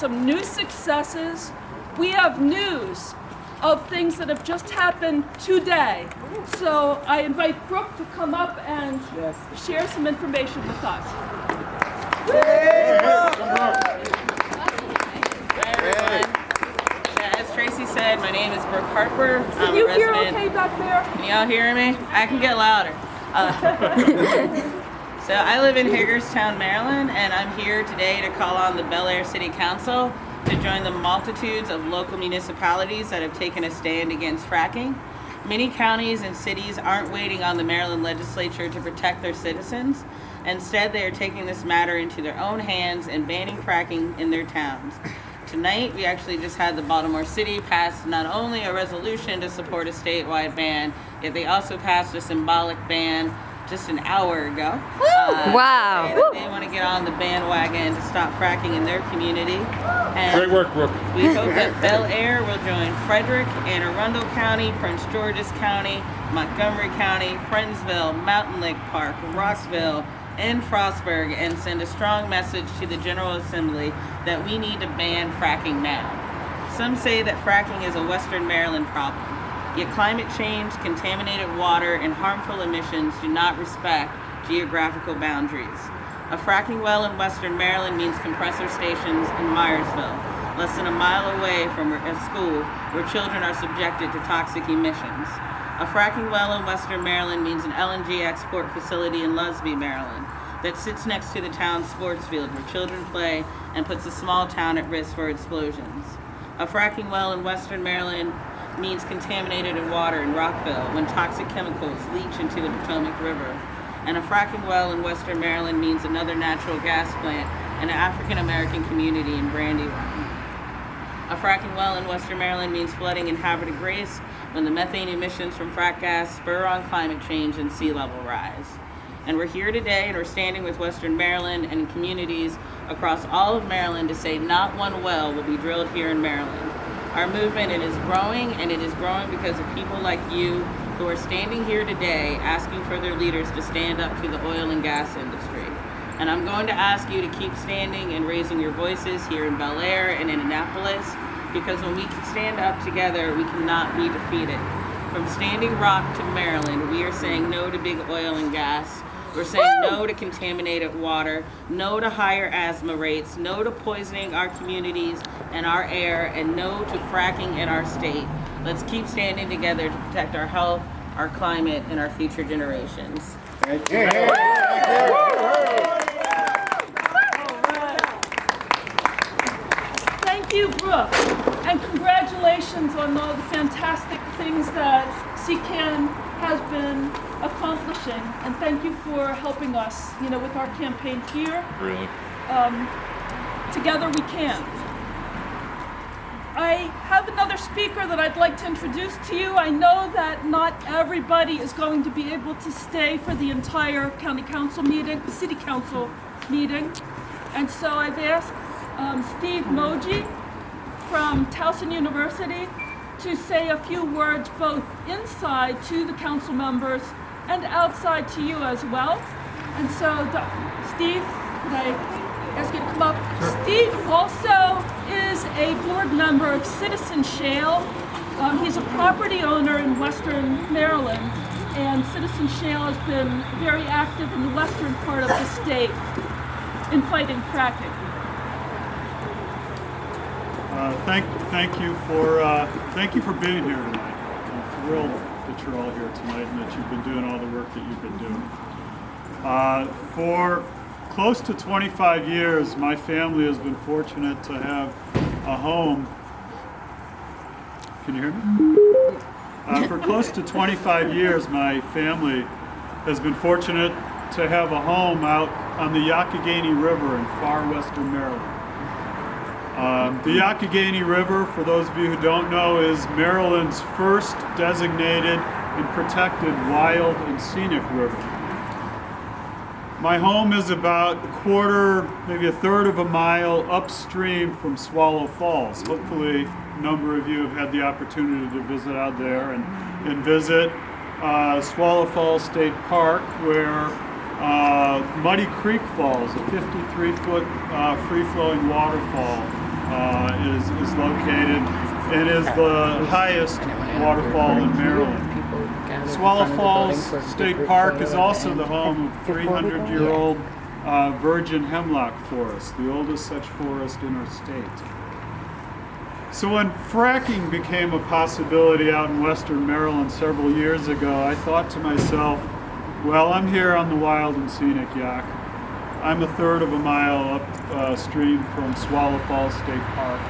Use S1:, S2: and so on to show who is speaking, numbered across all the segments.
S1: some new successes. We have news of things that have just happened today. So I invite Brooke to come up and share some information with us.
S2: Hi, everyone. As Tracy said, my name is Brooke Harper.
S1: Can you hear okay back there?
S2: Can y'all hear me? I can get louder. So I live in Hagerstown, Maryland, and I'm here today to call on the Bel Air City Council to join the multitudes of local municipalities that have taken a stand against fracking. Many counties and cities aren't waiting on the Maryland legislature to protect their citizens. Instead, they are taking this matter into their own hands and banning fracking in their towns. Tonight, we actually just had the Baltimore City pass not only a resolution to support a statewide ban, yet they also passed a symbolic ban just an hour ago.
S3: Wow.
S2: They want to get on the bandwagon to stop fracking in their community. And
S4: great work, Brooke.
S2: we hope that Bel Air will join Frederick, Anne Arundel County, Prince George's County, Montgomery County, Friendsville, Mountain Lake Park, Rockville, and Frostburg, and send a strong message to the General Assembly that we need to ban fracking now. Some say that fracking is a Western Maryland problem. Yet climate change, contaminated water, and harmful emissions do not respect geographical boundaries. A fracking well in Western Maryland means compressor stations in Myersville, less than a mile away from a school where children are subjected to toxic emissions. A fracking well in Western Maryland means an LNG export facility in Lusby, Maryland, that sits next to the town's sports field where children play and puts a small town at risk for explosions. A fracking well in Western Maryland means contaminated water in Rockville when toxic chemicals leach into the Potomac River. And a fracking well in Western Maryland means another natural gas plant in an African American community in Brandywine. A fracking well in Western Maryland means flooding in Havre de Grace when the methane emissions from frack gas spur on climate change and sea level rise. And we're here today and we're standing with Western Maryland and communities across all of Maryland to say not one well will be drilled here in Maryland. Our movement, it is growing, and it is growing because of people like you who are standing here today asking for their leaders to stand up to the oil and gas industry. And I'm going to ask you to keep standing and raising your voices here in Bel Air and in Annapolis, because when we can stand up together, we cannot be defeated. From Standing Rock to Maryland, we are saying no to big oil and gas. We're saying no to contaminated water, no to higher asthma rates, no to poisoning our communities and our air, and no to fracking in our state. Let's keep standing together to protect our health, our climate, and our future generations.
S4: Thank you.
S1: Thank you, Brooke, and congratulations on all the fantastic things that CCAN has been accomplishing, and thank you for helping us, with our campaign here.
S4: Really?
S1: Together we can. I have another speaker that I'd like to introduce to you. I know that not everybody is going to be able to stay for the entire city council meeting, and so I've asked Steve Mogge from Towson University to say a few words both inside to the council members and outside to you as well. And so, Steve, could I ask you to come up? Sure. Steve also is a board member of Citizen Shale. He's a property owner in Western Maryland, and Citizen Shale has been very active in the western part of the state in fighting fracking.
S5: Thank you for being here tonight. I'm thrilled that you're all here tonight and that you've been doing all the work that you've been doing. For close to 25 years, my family has been fortunate to have a home. Can you hear me? For close to 25 years, my family has been fortunate to have a home out on the Youghiogheny River in far western Maryland. The Youghiogheny River, for those of you who don't know, is Maryland's first designated and protected wild and scenic river. My home is about a quarter, maybe a third of a mile upstream from Swallow Falls. Hopefully a number of you have had the opportunity to visit out there and visit Swallow Falls State Park, where Muddy Creek Falls, a 53-foot free-flowing waterfall, located and is the highest waterfall in Maryland. Swallow Falls State Park is also the home of 300-year-old virgin hemlock forest, the oldest such forest in our state. So when fracking became a possibility out in western Maryland several years ago, I thought to myself, well, I'm here on the wild and scenic Yaak. I'm a third of a mile upstream from Swallow Falls State Park.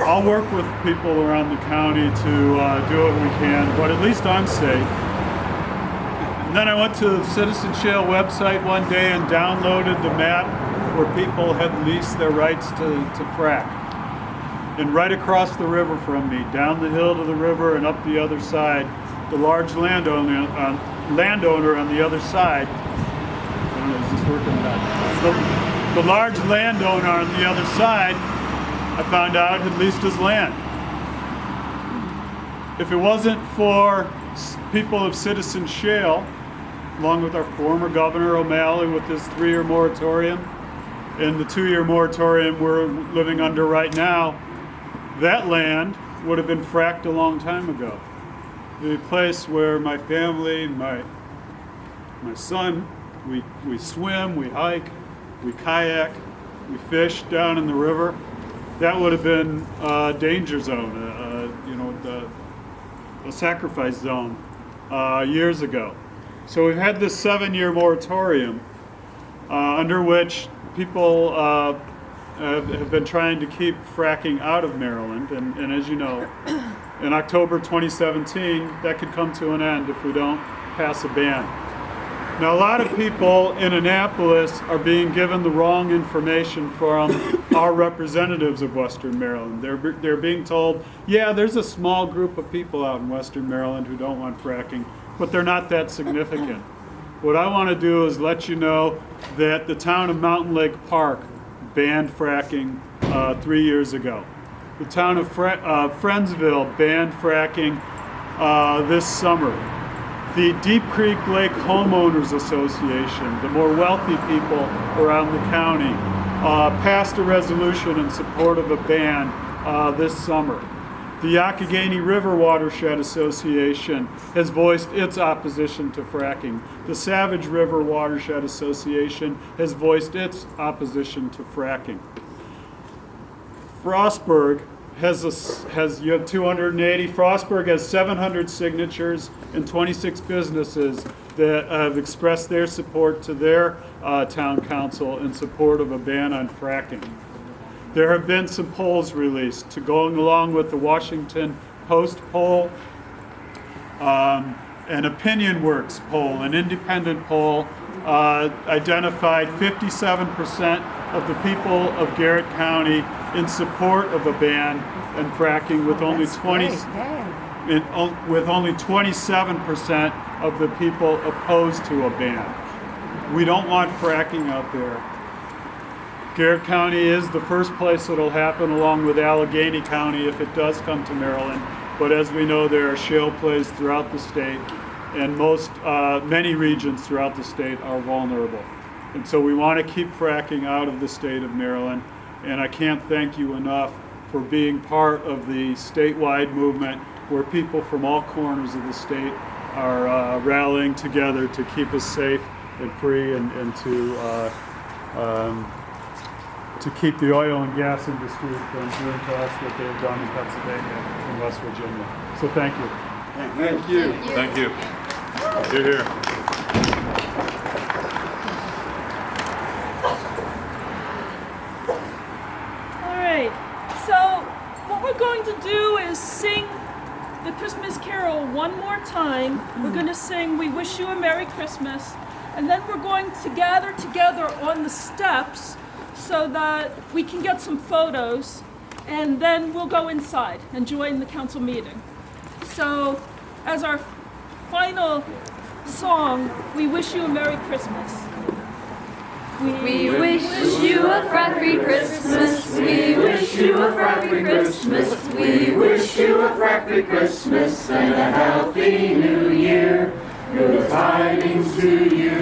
S5: I'll work with people around the county to do what we can, but at least I'm safe. And then I went to the Citizen Shale website one day and downloaded the map where people had leased their rights to frack. And right across the river from me, down the hill to the river and up the other side, the large landowner on the other side, I don't know, is this working or not? The large landowner on the other side, I found out, had leased his land. If it wasn't for people of Citizen Shale, along with our former Governor O'Malley with his 3-year moratorium and the 2-year moratorium we're living under right now, that land would have been fracked a long time ago. The place where my family, my son, we swim, we hike, we kayak, we fish down in the river. That would have been a danger zone, a sacrifice zone years ago. So we've had this 7-year moratorium under which people have been trying to keep fracking out of Maryland, and as you know, in October 2017, that could come to an end if we don't pass a ban. Now, a lot of people in Annapolis are being given the wrong information from our representatives of Western Maryland. They're being told, yeah, there's a small group of people out in Western Maryland who don't want fracking, but they're not that significant. What I want to do is let you know that the town of Mountain Lake Park banned fracking 3 years ago. The town of Friendsville banned fracking this summer. The Deep Creek Lake Homeowners Association, the more wealthy people around the county, passed a resolution in support of a ban this summer. The Youghiogheny River Watershed Association has voiced its opposition to fracking. The Savage River Watershed Association has voiced its opposition to fracking. Frostburg you have 280. Frostburg has 700 signatures and 26 businesses that have expressed their support to their town council in support of a ban on fracking. There have been some polls released going along with the Washington Post poll, an OpinionWorks poll, an independent poll, identified 57% of the people of Garrett County in support of a ban on fracking, with only 27% of the people opposed to a ban. We don't want fracking out there. Garrett County is the first place it'll happen, along with Allegheny County if it does come to Maryland. But as we know, there are shale plays throughout the state, and many regions throughout the state are vulnerable. And so we want to keep fracking out of the state of Maryland. And I can't thank you enough for being part of the statewide movement where people from all corners of the state are rallying together to keep us safe and free, and to keep the oil and gas industry from doing to us what they've done in Pennsylvania and West Virginia. So thank you.
S4: Thank you. Thank you. You're here.
S1: All right, so what we're going to do is sing the Christmas Carol one more time. We're going to sing "We Wish You a Merry Christmas," and then we're going to gather together on the steps so that we can get some photos, and then we'll go inside and join the council meeting. So as our final song, we wish you a Merry Christmas.
S3: We wish you a frack-free Christmas. We wish you a frack-free Christmas. We wish you a frack-free Christmas and a healthy new year. Good tidings to you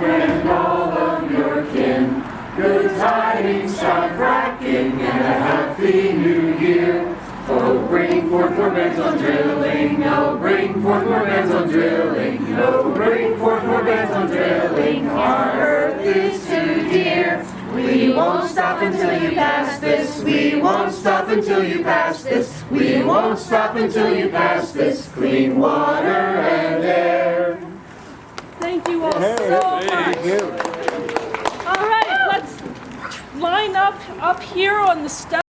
S3: and all of your kin. Good tidings of fracking and a healthy Happy New Year. Oh, bring forth more bands on drilling. Oh, bring forth more bands on drilling. Oh, bring forth more bands on drilling. Our earth is too dear. We won't stop until you pass this. We won't stop until you pass this. We won't stop until you pass this. Clean water and air.
S1: Thank you all so much. All right, let's line up here on the step.